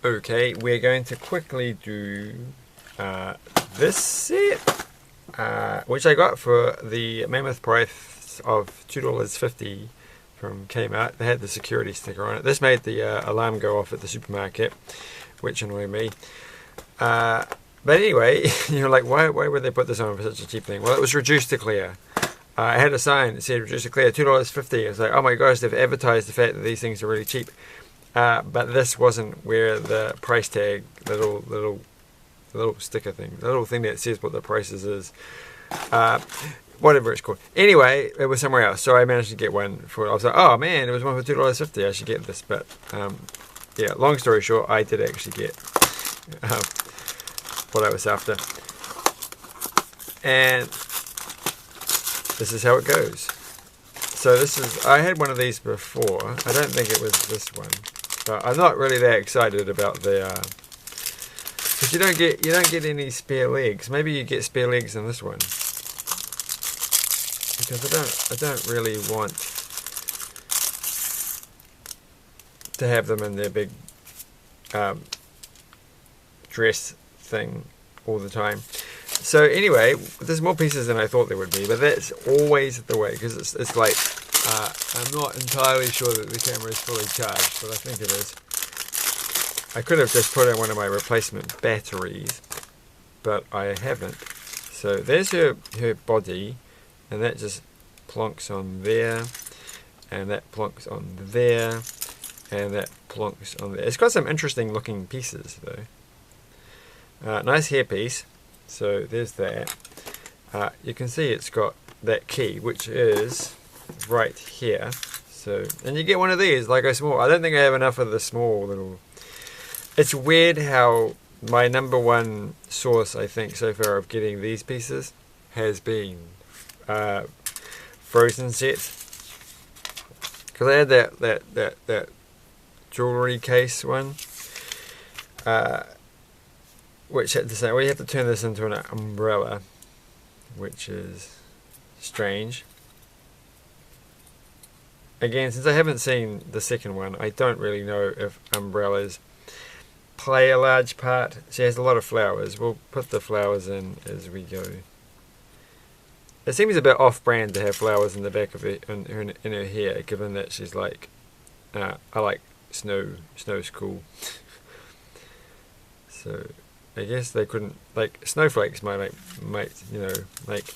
Okay, we're going to quickly do this set, which I got for the mammoth price of $2.50 from Kmart. They had the security sticker on it. This made the alarm go off at the supermarket, which annoyed me. But anyway, you're like, why would they put this on for such a cheap thing? Well, it was reduced to clear. I had a sign that said reduced to clear, $2.50. I was like, oh my gosh, they've advertised the fact that these things are really cheap. But this wasn't where the price tag, the little sticker thing, the little thing that says what the prices is, whatever it's called. Anyway, it was somewhere else, so I managed to get one for. I was like, oh man, it was one for $2.50. I should get this. But yeah, long story short, I did actually get what I was after, and this is how it goes. So this is. I had one of these before. I don't think it was this one. But I'm not really that excited about the because you don't get any spare legs. Maybe you get spare legs in this one, because I don't really want to have them in their big dress thing all the time. So anyway, there's more pieces than I thought there would be, but that's always the way, because it's like. I'm not entirely sure that the camera is fully charged, but I think it is. I could have just put in one of my replacement batteries, but I haven't. So there's her body, and that just plonks on there, and that plonks on there, and that plonks on there. It's got some interesting looking pieces though. Nice hairpiece. So there's that. You can see it's got that key, which is right here. So, and you get one of these, like a small. I don't think I have enough of the small little. It's weird how my number one source, I think, so far of getting these pieces has been Frozen sets. Because I had that jewellery case one, which had to say, well, you have to turn this into an umbrella, which is strange. Again, since I haven't seen the second one, I don't really know if umbrellas play a large part. She has a lot of flowers. We'll put the flowers in as we go. It seems a bit off-brand to have flowers in the back of it in her hair, given that she's like, I like snow. Snow's cool. So I guess they couldn't, like, snowflakes might you know, like.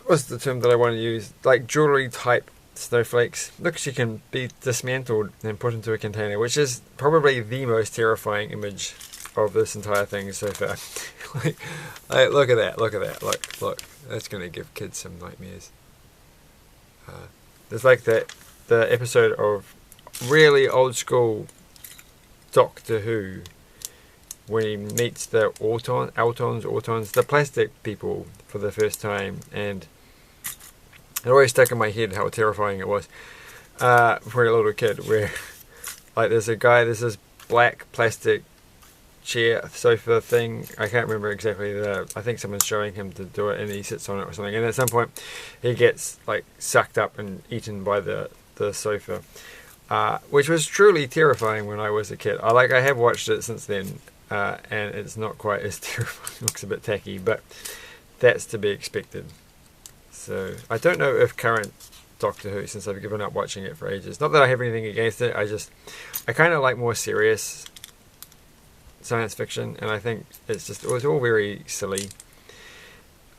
What's the term that I want to use? Like jewellery type snowflakes. Look, she can be dismantled and put into a container, which is probably the most terrifying image of this entire thing so far. like, look at that, look. That's going to give kids some nightmares. There's like the episode of really old school Doctor Who, when he meets the Autons, the plastic people for the first time, and it always stuck in my head how terrifying it was for a little kid, where like there's this black plastic chair sofa thing. I can't remember exactly I think someone's showing him to do it, and he sits on it or something, and at some point he gets like sucked up and eaten by the sofa, which was truly terrifying when I was a kid. I have watched it since then, and it's not quite as terrifying. It looks a bit tacky, but that's to be expected. So I don't know if current Doctor Who, since I've given up watching it for ages, not that I have anything against it, I kind of like more serious science fiction, and I think it was all very silly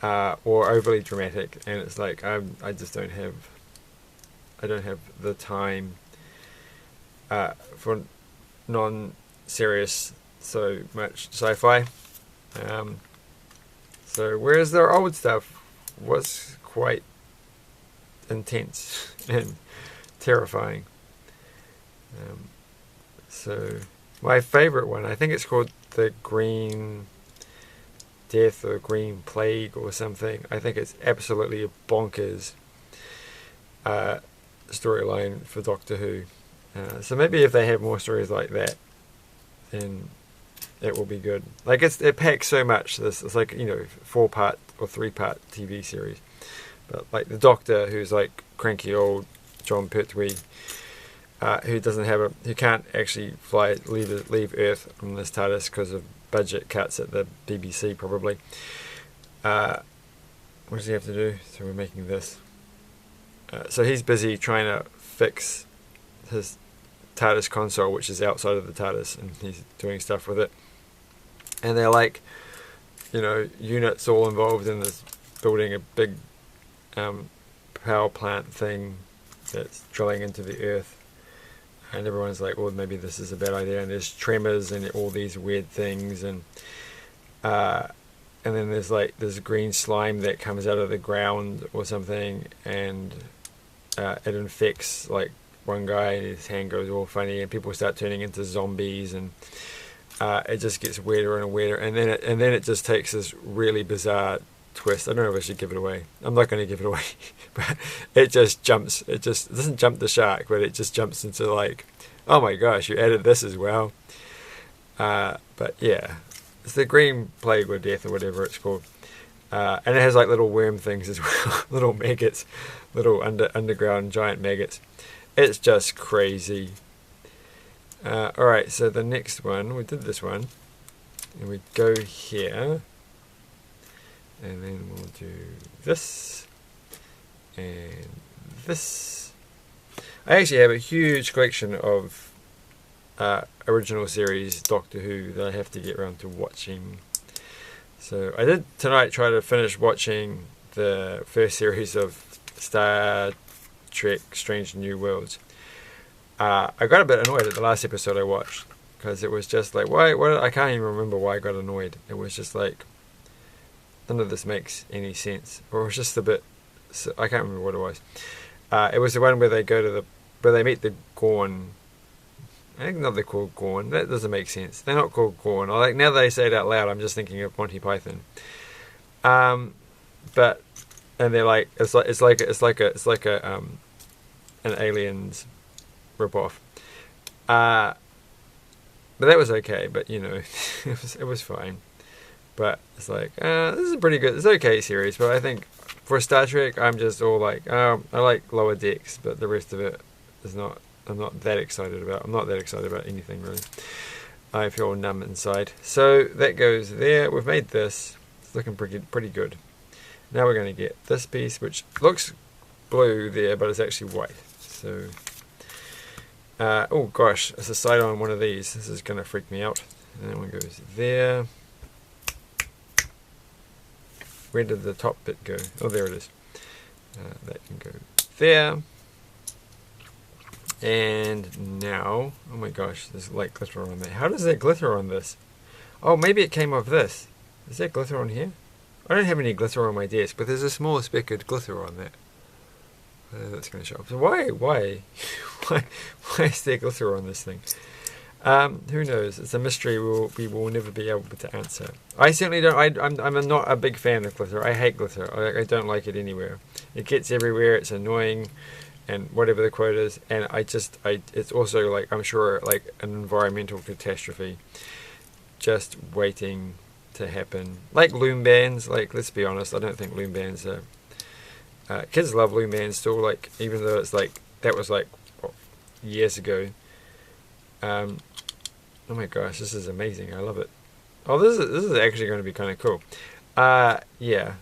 or overly dramatic, and it's like I don't have the time for non-serious so much sci-fi. So whereas their old stuff was quite intense and terrifying. So my favourite one, I think it's called the Green Death or Green Plague or something. I think it's absolutely a bonkers storyline for Doctor Who. So maybe if they have more stories like that, then it will be good. Like it packs so much. It's like, you know, 4-part or 3-part TV series. But like the Doctor, who's like cranky old John Pertwee, who doesn't have who can't actually leave Earth on this TARDIS because of budget cuts at the BBC probably. What does he have to do? So we're making this. So he's busy trying to fix his TARDIS console, which is outside of the TARDIS, and he's doing stuff with it. And they're like, units all involved in this building a big power plant thing that's drilling into the Earth. And everyone's like, well, maybe this is a bad idea. And there's tremors and all these weird things, and then there's like this green slime that comes out of the ground or something, and it infects like one guy, and his hand goes all funny, and people start turning into zombies, and it just gets weirder and weirder, and then it just takes this really bizarre twist. I don't know if I should give it away. I'm not going to give it away, but it just jumps. It doesn't jump the shark, but it just jumps into like, oh my gosh, you added this as well. But yeah, it's the Green Plague or Death or whatever it's called, and it has like little worm things as well, little maggots, little underground giant maggots. It's just crazy. Alright, so the next one, we did this one, and we go here, and then we'll do this, and this. I actually have a huge collection of original series Doctor Who that I have to get around to watching. So I did tonight try to finish watching the first series of Star Trek Strange New Worlds. I got a bit annoyed at the last episode I watched, because it was just like, why? I can't even remember why I got annoyed. It was just like, none of this makes any sense, or it was just a bit. I can't remember what it was. It was the one where they go to where they meet the Gorn. I think not they're called Gorn. That doesn't make sense. They're not called Gorn. Like, now that I say it out loud, I'm just thinking of Monty Python. But and they're like, it's like an aliens rip-off. But that was okay. But it was fine. But it's like, this is a pretty good. It's okay series. But I think for Star Trek, I'm just all like, I like Lower Decks, but the rest of it is not. I'm not that excited about. I'm not that excited about anything really. I feel numb inside. So that goes there. We've made this. It's looking pretty good. Now we're going to get this piece, which looks blue there, but it's actually white. So, oh gosh, it's a side on one of these. This is going to freak me out. And that one goes there. Where did the top bit go? Oh, there it is. That can go there. And now, oh my gosh, there's like glitter on there. How does that glitter on this? Oh, maybe it came off this. Is there glitter on here? I don't have any glitter on my desk, but there's a small speck of glitter on that. That's going to show up. So why is there glitter on this thing? Who knows? It's a mystery we will never be able to answer. I certainly don't. I'm not a big fan of glitter. I hate glitter. I don't like it anywhere. It gets everywhere. It's annoying. And whatever the quote is, and it's also like, I'm sure, like an environmental catastrophe just waiting to happen. Like loom bands, like, let's be honest, I don't think loom bands are, kids love loom bands still, like, even though it's like, that was like, years ago. Oh my gosh, this is amazing, I love it. Oh, this is actually going to be kind of cool. Yeah,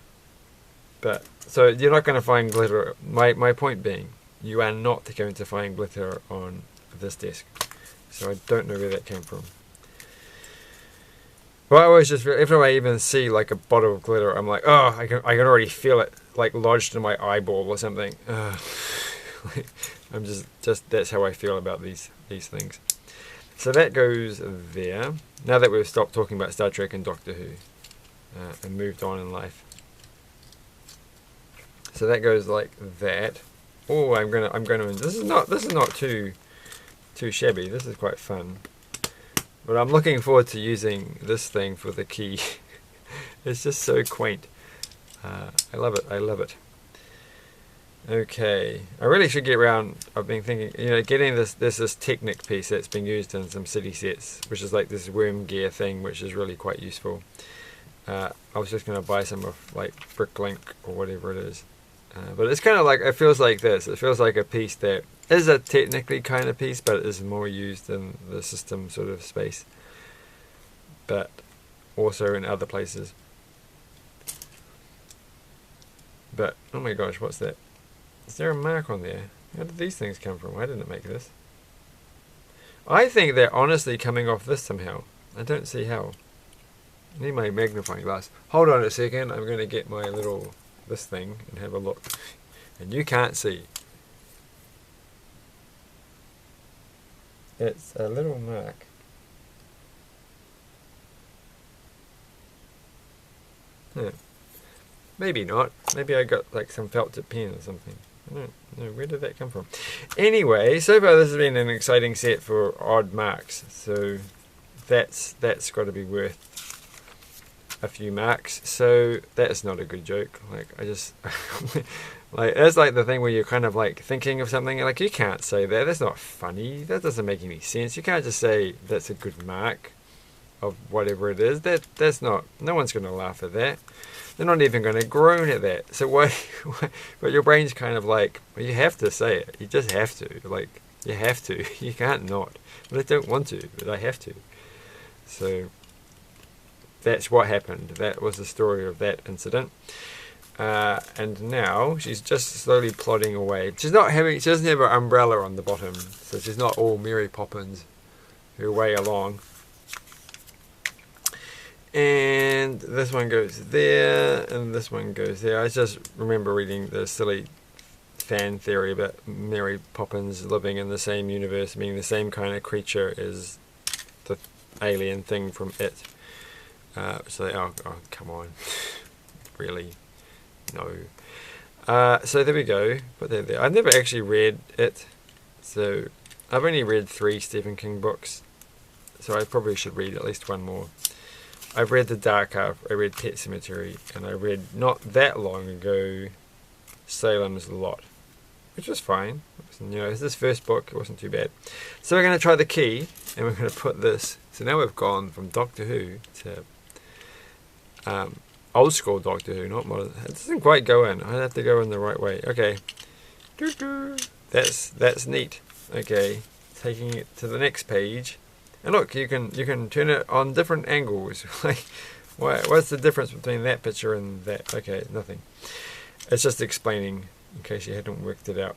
but, so you're not going to find glitter, my point being, you are not going to find glitter on this desk. So I don't know where that came from. Well, I always just, every time I even see like a bottle of glitter, I'm like, oh, I can already feel it like lodged in my eyeball or something. I'm just that's how I feel about these things. So that goes there. Now that we've stopped talking about Star Trek and Doctor Who and moved on in life. So that goes like that. Oh, I'm gonna. This is not too shabby. This is quite fun. But I'm looking forward to using this thing for the key. It's just so quaint. I love it. I love it. Okay, I really should get around. I've been thinking, getting this Technic piece that's been used in some city sets, which is like this worm gear thing, which is really quite useful. I was just gonna buy some of like Bricklink or whatever it is. But it's kind of like, it feels like this. It feels like a piece that is a technically kind of piece, but it is more used in the system sort of space. But also in other places. But, oh my gosh, what's that? Is there a mark on there? How did these things come from? I didn't make this. I think they're honestly coming off this somehow. I don't see how. I need my magnifying glass. Hold on a second. I'm going to get my little, this thing, and have a look. And you can't see. It's a little mark. Huh. Maybe not. Maybe I got like some felt tip pen or something. I don't know. Where did that come from? Anyway, so far this has been an exciting set for odd marks. So that's got to be worth a few marks. So that is not a good joke. Like, I just like, that's like the thing where you're kind of like thinking of something, like, you can't say that. That's not funny. That doesn't make any sense. You can't just say that's a good mark of whatever it is. That's not. No one's going to laugh at that. They're not even going to groan at that. So why? But your brain's kind of like, well, you have to say it. You just have to. Like, you have to. You can't not. But I don't want to. But I have to. So that's what happened. That was the story of that incident. And now she's just slowly plodding away. She doesn't have her umbrella on the bottom, so she's not all Mary Poppins her way along. And this one goes there, and this one goes there. I just remember reading the silly fan theory about Mary Poppins living in the same universe, being the same kind of creature as the alien thing from It. Oh, come on. Really? No. So there we go. Put that there. I've never actually read It, so I've only read 3 Stephen King books, so I probably should read at least one more. I've read The Dark Half, I read Pet Sematary, and I read not that long ago Salem's Lot, which was fine. It's this first book, it wasn't too bad. So we're going to try the key, and we're going to put this. So now we've gone from Doctor Who to old school Doctor Who, not modern. It doesn't quite go in. I have to go in the right way. Okay. That's neat. Okay. Taking it to the next page. And look, you can turn it on different angles. Like, what's the difference between that picture and that? Okay, nothing. It's just explaining in case you hadn't worked it out.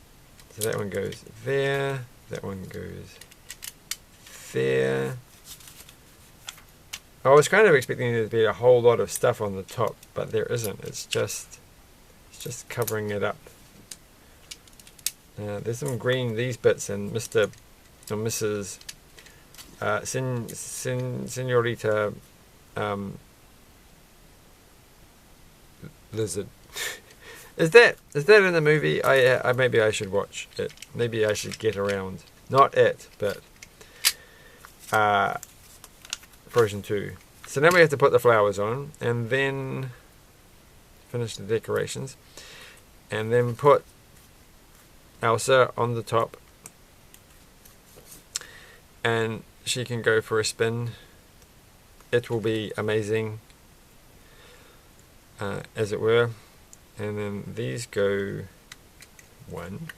So that one goes there. That one goes there. I was kind of expecting there to be a whole lot of stuff on the top, but there isn't. It's just covering it up. There's some green, these bits, and Mr. or Mrs. Senorita Lizard. Is that in the movie? I maybe I should watch it. Maybe I should get around. Not It, but Frozen 2. So now we have to put the flowers on, and then finish the decorations, and then put Elsa on the top, and she can go for a spin. It will be amazing, as it were. And then these go one.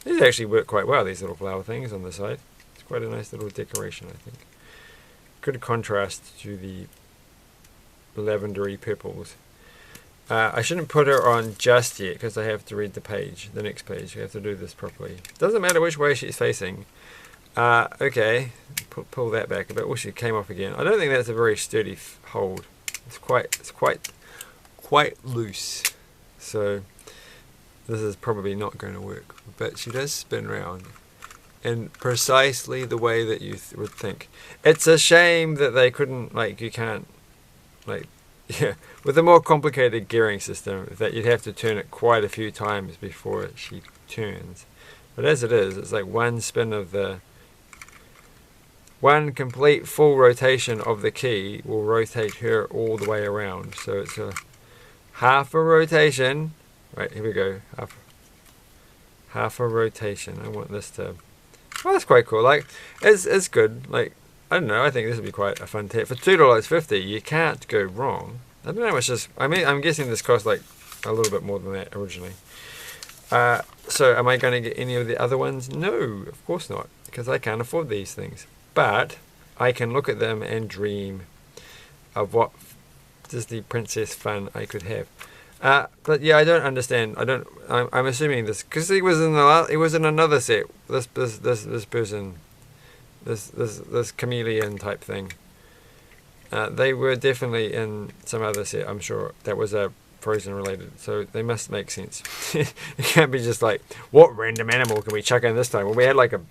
These actually work quite well, these little flower things on the side. It's quite a nice little decoration, I think. Good contrast to the lavendery purples. I shouldn't put her on just yet because I have to read the page, the next page. You have to do this properly. Doesn't matter which way she's facing. Okay, pull that back a bit. Oh, she came off again. I don't think that's a very sturdy hold. It's quite loose. So this is probably not going to work. But she does spin around in precisely the way that you would think. It's a shame that they couldn't, you can't, yeah, with a more complicated gearing system, that you'd have to turn it quite a few times before she turns. But as it is, it's like one spin of one complete full rotation of the key will rotate her all the way around. So it's a half a rotation. Right, here we go. Half a rotation. I want this to... Well, that's quite cool. It's good. I don't know. I think this would be quite a fun tip. For $2.50, you can't go wrong. I don't know how much this... I'm guessing this costs a little bit more than that originally. So am I going to get any of the other ones? No, of course not, because I can't afford these things. But I can look at them and dream of what Disney princess fun I could have. But yeah, I don't understand. I'm assuming this because he was in another set. This person, this chameleon type thing. They were definitely in some other set. I'm sure that was a Frozen related, so they must make sense. It can't be just like, what random animal can we chuck in this time? Well, we had like a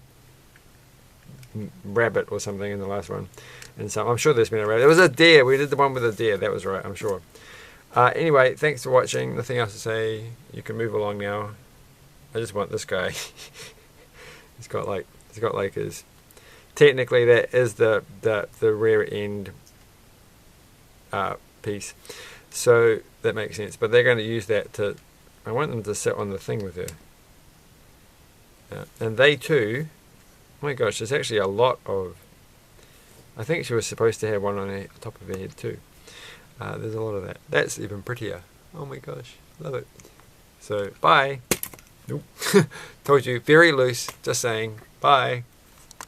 rabbit or something in the last one, and so I'm sure there's been a rabbit. There was a deer. We did the one with the deer. That was right, I'm sure. Anyway, thanks for watching. Nothing else to say. You can move along now. I just want this guy. He's got like his. Technically, that is the rear end piece. So that makes sense, but they're going to use that to. I want them to sit on the thing with her, and they too. Oh my gosh, there's actually a lot of. I think she was supposed to have one on the top of her head too. There's a lot of that. That's even prettier. Oh my gosh, love it. So bye. Nope. Told you, very loose. Just saying. Bye.